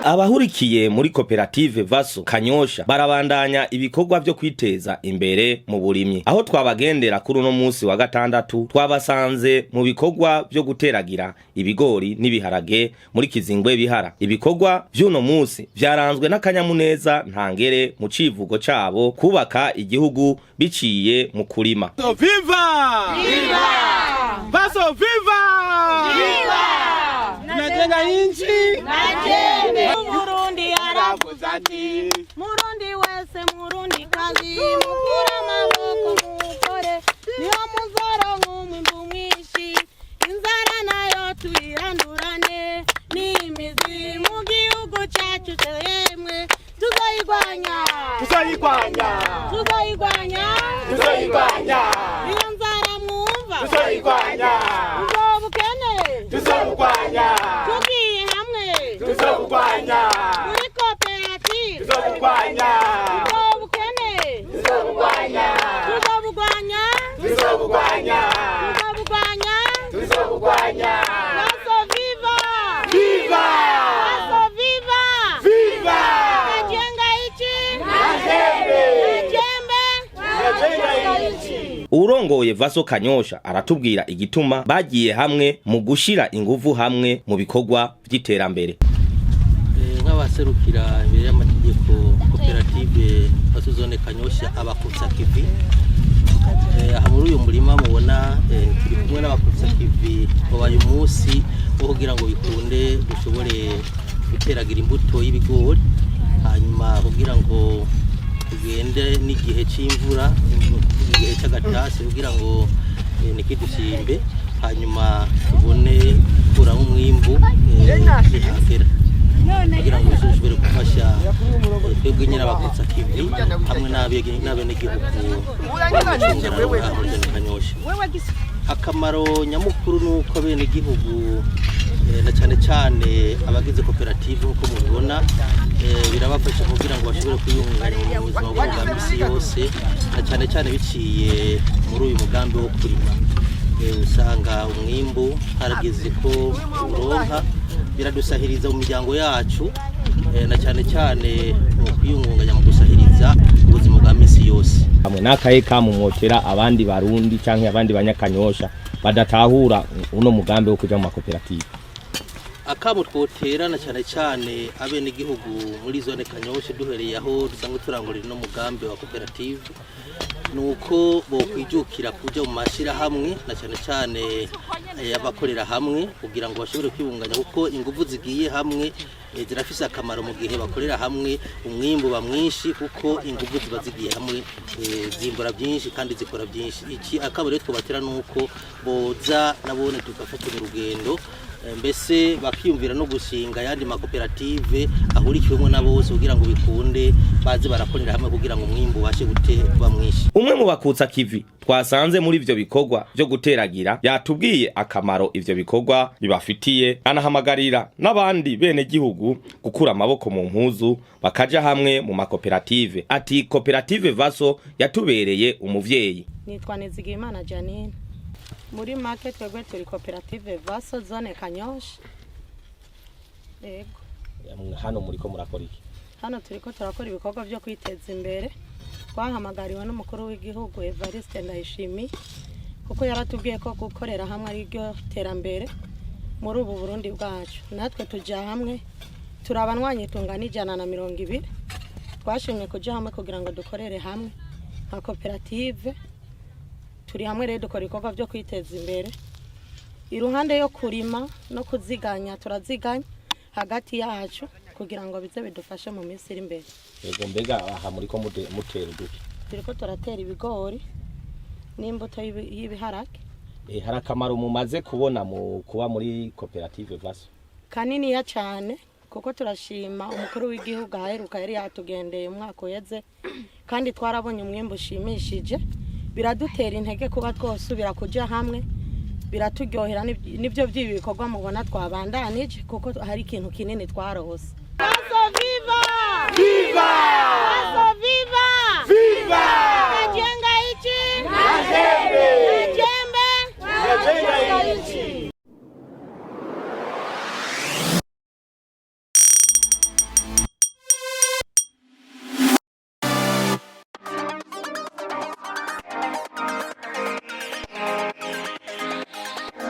Abahurikiye muri Coopérative VASO KANYOSHA barabandanya ibikorwa byo kwiteza imbere mu burimyi. Aho twabagendera kuri uno munsi wa gatandatu twabasanze mu bikorwa byo guteragira ibigori n'ibiharage muri Kizingwe bihara. Ibikorwa by'uno munsi vyaranzwe n'akanyamuneza ntangere mu civugo cabo kubaka igihugu biciye mu kurima. Viva! Viva! VASO viva! Viva! Najenga inchi! Najene! Murundi Arabuzati! Murundi wese Murundi kazi mukura maboko mukore niyo muzoro nk'umwimbu mwinshi inzara nayo tuyirandurane n'imizi mu gihugu cyacu yemwe tuzayigwanya iyo nzara mwumva tuzayigwanya tuzobukene tugiye hamwe tuzobugwanya muri Coopérative tuzobugwanya tuzobukene tuzobugwanya VASO viva Viva! VASO viva Viva! najenga ichi Najenga inchi! Urongoye VASO KANYOSHA aratubwira igituma bagiye hamwe mu gushira inguvu hamwe mu bikorwa vy'iterambere. Nk'abaserukira imbere y'amategeko Coopérative VASO zone KANYOSHA abakutsa kivi aha muri uyu murima mubona turi kumwe n'abakutsa kivi babaye umunsi wo kugira ngo bikunde dushobore guteragira imbuto y'ibigori hanyuma kugira ngo tugende n'igihe c'imvura igihe c'agatasi kugira ngo nikidusimbe hanyuma tubone kuramo umwimbu nihagera kugira ngo dushobore gufasha twebwe nyine abakutsa kivi hamwe n'abenegihugu Kanyosha. Akamaro nyamukuru nuko abenegihugu na cyane cyane abagize koperative uko mubibona birabafasha kugira ngo bashobore kwiyungunganya mu buzima bwabo bwa misi yose na cyane cyane biciye muri uyu mugambi wo kurima. Usanga umwimbu harageze ko uronka biradusahiriza mu miryango yacu na cyane cyane mu kwiyungunganya mu gusahiriza ubuzima bwa misi yose. Hamwe n'akaye kamumotera abandi barundi canke abandi banyakanyosha badatahura uno mugambi wo kuja mu makoperative. Akamu twotera na cyane cyane abenegihugu muri zone Kanyosha duhereye aho dusanzwe turangurira no mugambi wa koperative nuko bo kwijukira kuja mu mashira hamwe na cyane cyane yabakorera hamwe kugira ngo bashobore kwibunganya kuko ingufu zigiye hamwe zirafise akamaro mu gihe bakorera hamwe umwimbu ba mwinshi kuko ingufu ziba zigiye hamwe zimbura byinshi kandi zikora byinshi. Iki akabare twobatera nuko boza nabone tugafata urugendo mbese bakiyumvira no gushinga yandi makoperative ahurikiwemo na bose kugira ngo bikunde baze barakorera hamwe kugira ngo umwimbu washe kuba mwinshi. Umwe mu bakutsa kivi twasanze muri ivyo bikorwa byo guteragira yatubwiye akamaro ivyo bikorwa bibafitiye anahamagarira n'abandi bene gihugu gukura amaboko mu mpuzu bakaja hamwe mu makoperative. Ati Coopérative VASO yatubereye umuvyeyi. Nitwa Nizigimana Janine. Muri market twebwe turi Coopérative VASO zone KANYOSHA. Yego. Hano muriko murakora iki? Hano turiko turakora ibikorwa byo kwiteza imbere. Twahamagariwe n'umukuru w'igihugu Evariste Ndayishimiye kuko yaratubwiye ko gukorera hamwe ari ryo terambere muri ubu Burundi bwacu. Natwe tujya hamwe turabanwanye tungana 120. Twashimye kuja hamwe kugira ngo dukorere hamwe nka Coopérative. Turi hamwe rero dukora ibikorwa byo kwiteza imbere. Iruhande yo kurima no kuziganya turaziganya hagati yacu kugira ngo bize bidufashe mu minsi iri imbere. Yego mbega aha muri ko mutera duki? Turiko turatera ibigori n'imbuto y'ibiharage. Harakamaro mumaze kubona mu kuba muri Coopérative VASO? Kanini ya cyane kuko turashima umukuru w'igihugu aheruka yari yatugendeye umwaka uheze kandi twarabonye umwimbu ushimishije. Biradutera intege kuba twosubira kuja hamwe biratugyohera nibyo by'ibikorwa mubona twabandanije kuko hari ikintu kinini twarose.